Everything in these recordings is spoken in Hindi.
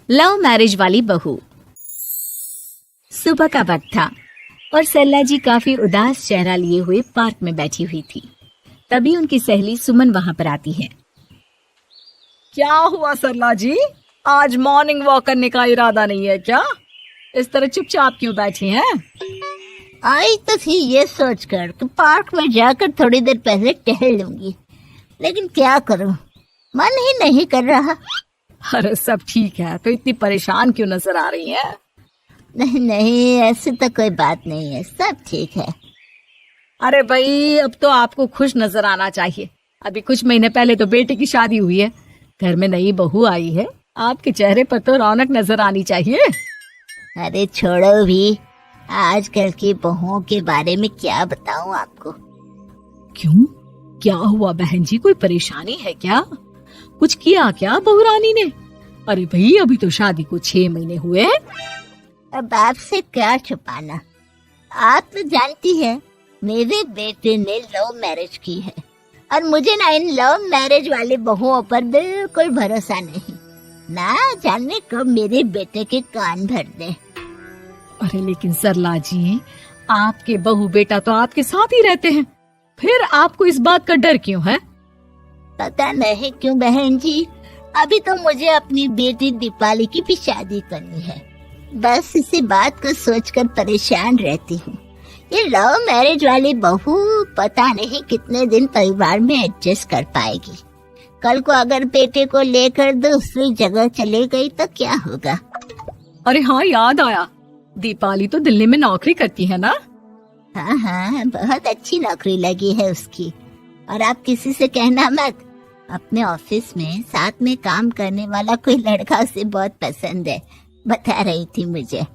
लव मैरिज वाली बहू। सुबह का वक्त था और सरला जी काफी उदास चेहरा लिए हुए पार्क में बैठी हुई थी। तभी उनकी सहेली सुमन वहां पर आती है। क्या हुआ सरला जी, आज मॉर्निंग वॉक करने का इरादा नहीं है क्या? इस तरह चुपचाप क्यों बैठी हैं? आई तो थी ये सोचकर कि पार्क में जाकर थोड़ी देर पहले टहल लूंगी, लेकिन क्या करूं, मन ही नहीं कर रहा। अरे सब ठीक है, तो इतनी परेशान क्यों नजर आ रही है? नहीं नहीं, ऐसी तो कोई बात नहीं है, सब ठीक है। अरे भाई, अब तो आपको खुश नजर आना चाहिए। अभी कुछ महीने पहले तो बेटे की शादी हुई है, घर में नई बहू आई है, आपके चेहरे पर तो रौनक नजर आनी चाहिए। अरे छोड़ो भी, आजकल की बहुओं के बारे में क्या बताऊं आपको। क्यों, क्या हुआ बहन जी, कोई परेशानी है क्या? कुछ किया क्या बहू रानी ने? अरे भाई, अभी तो शादी को 6 महीने हुए हैं। अब आपसे क्या छुपाना, आप तो जानती है मेरे बेटे ने लव मैरिज की है और मुझे ना इन लव मैरिज वाली बहुओं पर बिल्कुल भरोसा नहीं। ना जाने कब मेरे बेटे के कान भर दे। अरे लेकिन सरला जी, आपके बहू बेटा तो आपके साथ ही रहते हैं, फिर आपको इस बात का डर क्यों है? पता नहीं क्यों बहन जी, अभी तो मुझे अपनी बेटी दीपाली की भी शादी करनी है। बस इसी बात को सोचकर परेशान रहती हूँ। ये लव मैरिज वाली बहू पता नहीं कितने दिन परिवार में एडजस्ट कर पाएगी। कल को अगर बेटे को लेकर दूसरी जगह चले गई तो क्या होगा? अरे हाँ, याद आया, दीपाली तो दिल्ली में नौकरी करती है ना? हाँ हाँ, बहुत अच्छी नौकरी लगी है उसकी। और आप किसी से कहना मत, अपने ऑफिस में साथ में काम करने वाला कोई लड़का उसे बहुत पसंद है, बता रही थी मुझे।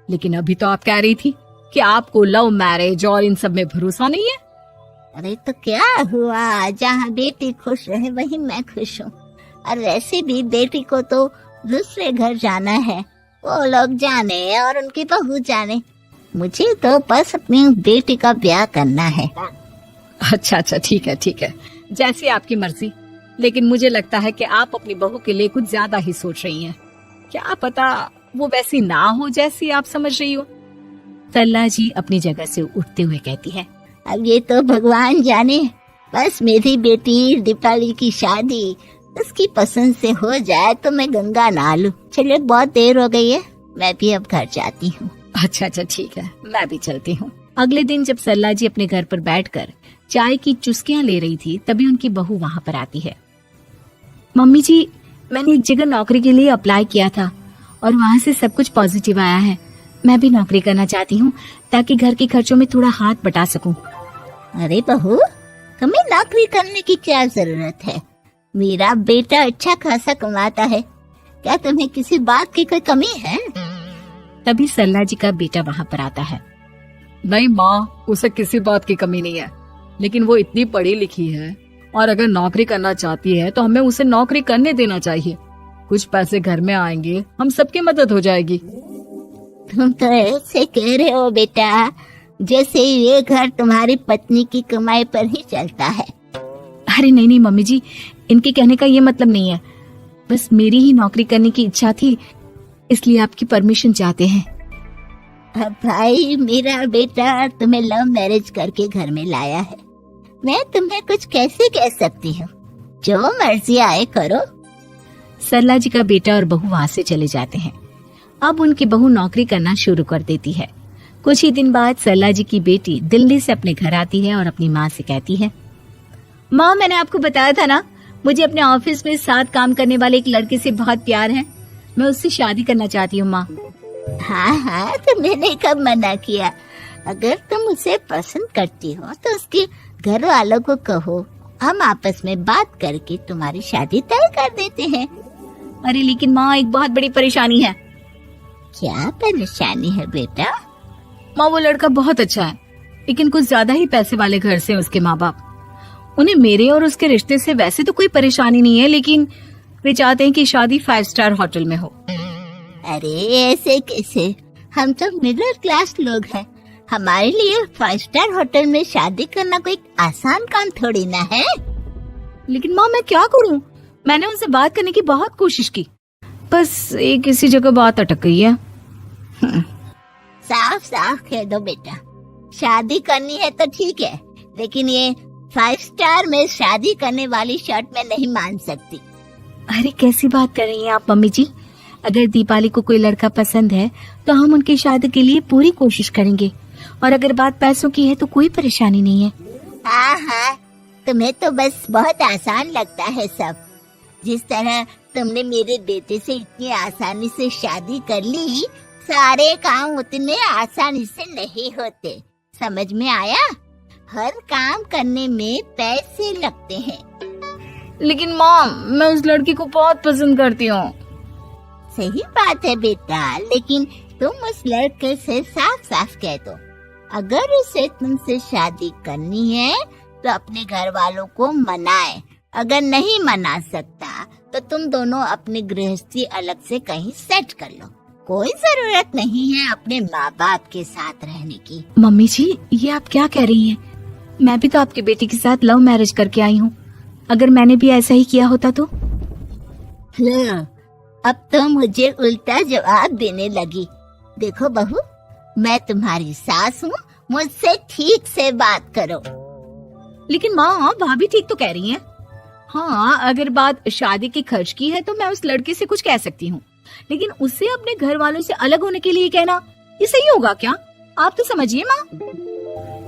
लेकिन अभी तो आप कह रही थी कि आपको लव मैरिज और इन सब में भरोसा नहीं है। अरे तो क्या हुआ, जहाँ बेटी खुश रहे वहीं मैं खुश हूँ। और वैसे भी बेटी को तो दूसरे घर जाना है, वो लोग जाने और उनकी बहू जाने, मुझे तो बस अपनी बेटी का ब्याह करना है। अच्छा अच्छा, ठीक है ठीक है, जैसी आपकी मर्जी। लेकिन मुझे लगता है कि आप अपनी बहू के लिए कुछ ज्यादा ही सोच रही हैं। क्या पता वो वैसी ना हो जैसी आप समझ रही हो। सरला जी अपनी जगह से उठते हुए कहती है, अब ये तो भगवान जाने, बस मेरी बेटी दीपाली की शादी उसकी पसंद से हो जाए तो मैं गंगा नहा लूं। चलिए बहुत देर हो गई है, मैं भी अब घर जाती हूँ। अच्छा अच्छा ठीक है, मैं भी चलती हूँ। अगले दिन जब सरला जी अपने घर पर बैठकर चाय की चुस्कियां ले रही थी, तभी उनकी बहू वहां पर आती है। मम्मी जी, मैंने एक जगह नौकरी के लिए अप्लाई किया था और वहाँ से सब कुछ पॉजिटिव आया है। मैं भी नौकरी करना चाहती हूँ ताकि घर के खर्चों में थोड़ा हाथ बटा सकूं। अरे बहू, तुम्हें नौकरी करने की क्या जरूरत है? मेरा बेटा अच्छा खासा कमाता है, क्या तुम्हें किसी बात की कोई कमी है? तभी सरला जी का बेटा वहाँ पर आता है। नहीं माँ, उसे किसी बात की कमी नहीं है, लेकिन वो इतनी पढ़ी लिखी है और अगर नौकरी करना चाहती है तो हमें उसे नौकरी करने देना चाहिए। कुछ पैसे घर में आएंगे, हम सबकी मदद हो जाएगी। तुम तो ऐसे कह रहे हो बेटा जैसे ये घर तुम्हारी पत्नी की कमाई पर ही चलता है। अरे नहीं नहीं मम्मी जी, इनके कहने का ये मतलब नहीं है, बस मेरी ही नौकरी करने की इच्छा थी, इसलिए आपकी परमिशन चाहते हैं। अब भाई, मेरा बेटा तुम्हें लव मैरिज करके घर में लाया है, मैं तुम्हें कुछ कैसे कह सकती हूँ? जो मर्जी आए करो। सरला जी का बेटा और बहू वहाँ से चले जाते हैं। अब उनकी बहू नौकरी करना शुरू कर देती है। कुछ ही दिन बाद सरला जी की बेटी दिल्ली से अपने घर आती है और अपनी माँ से कहती है, माँ, मैंने आपको बताया था ना, मुझे अपने ऑफिस में साथ काम करने वाले एक लड़के से बहुत प्यार है, मैं उससे शादी करना चाहती हूँ। माँ, हाँ हाँ, तो मैंने कब मना किया? अगर तुम उसे पसंद करती हो तो उसके घर वालों को कहो, हम आपस में बात करके तुम्हारी शादी तय कर देते हैं। अरे लेकिन माँ, एक बहुत बड़ी परेशानी है। क्या परेशानी है बेटा? माँ, वो लड़का बहुत अच्छा है, लेकिन कुछ ज्यादा ही पैसे वाले घर से उसके माँ बाप। उन्हें मेरे और उसके रिश्ते से वैसे तो कोई परेशानी नहीं है, लेकिन वे चाहते हैं कि शादी 5 स्टार होटल में हो। अरे ऐसे कैसे, हम तो मिडिल क्लास लोग हैं, हमारे लिए 5 स्टार होटल में शादी करना कोई आसान काम थोड़ी ना है। लेकिन माँ, मैं क्या करूँ? मैंने उनसे बात करने की बहुत कोशिश की, बस एक इसी जगह बात अटक गई है। साफ साफ कह दो बेटा, शादी करनी है तो ठीक है, लेकिन ये 5 स्टार में शादी करने वाली शर्त मैं नहीं मान सकती। अरे कैसी बात कर रही हैं आप मम्मी जी? अगर दीपाली को कोई लड़का पसंद है तो हम उनकी शादी के लिए पूरी कोशिश करेंगे, और अगर बात पैसों की है तो कोई परेशानी नहीं है। हाँ हाँ, तुम्हें तो बस बहुत आसान लगता है सब। जिस तरह तुमने मेरे बेटे से इतनी आसानी से शादी कर ली, सारे काम उतने आसानी से नहीं होते। समझ में आया? हर काम करने में पैसे लगते हैं। लेकिन माँ, मैं उस लड़की को बहुत पसंद करती हूँ। सही बात है बेटा, लेकिन तुम उस लड़के से साफ साफ कह दो, अगर उसे तुमसे शादी करनी है तो अपने घर वालों को मनाए। अगर नहीं मना सकता तो तुम दोनों अपनी गृहस्थी अलग से कहीं सेट कर लो। कोई जरूरत नहीं है अपने माँ बाप के साथ रहने की। मम्मी जी, ये आप क्या कह रही हैं? मैं भी तो आपके बेटे के साथ लव मैरिज करके आई हूँ। अगर मैंने भी ऐसा ही किया होता तो? लो, अब तो मुझे उल्टा जवाब देने लगी। देखो बहू, मैं तुम्हारी सास हूँ, मुझसे ठीक से बात करो। लेकिन माँ, भाभी ठीक तो कह रही हैं। हाँ, अगर बात शादी के खर्च की है तो मैं उस लड़के से कुछ कह सकती हूँ, लेकिन उससे अपने घर वालों से अलग होने के लिए कहना, ये सही होगा क्या? आप तो समझिए माँ।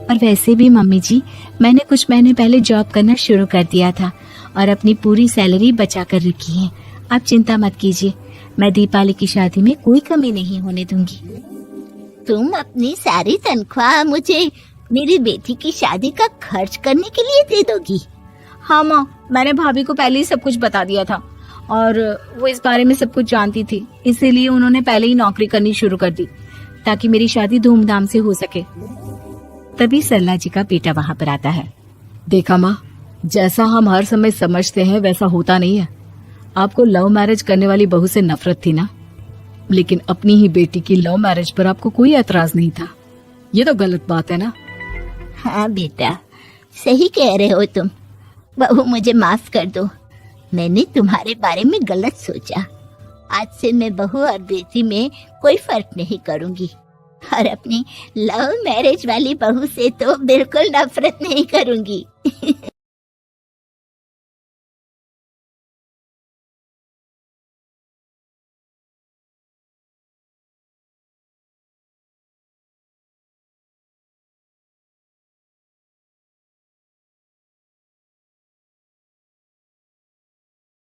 और वैसे भी मम्मी जी, मैंने कुछ महीने पहले जॉब करना शुरू कर दिया था और अपनी पूरी सैलरी बचा कर रखी है। आप चिंता मत कीजिए, मैं दीपाली की शादी में कोई कमी नहीं होने दूंगी। तुम अपनी सारी तनख्वाह मुझे मेरी बेटी की शादी का खर्च करने के लिए दे दोगी? हाँ माँ, मैंने भाभी को पहले ही सब कुछ बता दिया था और वो इस बारे में सब कुछ जानती थी, इसीलिए उन्होंने पहले ही नौकरी करनी शुरू कर दी ताकि मेरी शादी धूमधाम से हो सके। तभी सरला जी का बेटा वहाँ पर आता है। देखा माँ, जैसा हम हर समय समझते हैं वैसा होता नहीं है। आपको लव मैरिज करने वाली बहू से नफरत थी ना, लेकिन अपनी ही बेटी की लव मैरिज पर आपको कोई एतराज नहीं था। ये तो गलत बात है ना। हाँ बेटा, सही कह रहे हो तुम। बहू, मुझे माफ कर दो, मैंने तुम्हारे बारे में गलत सोचा। आज से मैं बहू और बेटी में कोई फर्क नहीं करूंगी, और अपनी लव मैरिज वाली बहू से तो बिल्कुल नफरत नहीं करूंगी।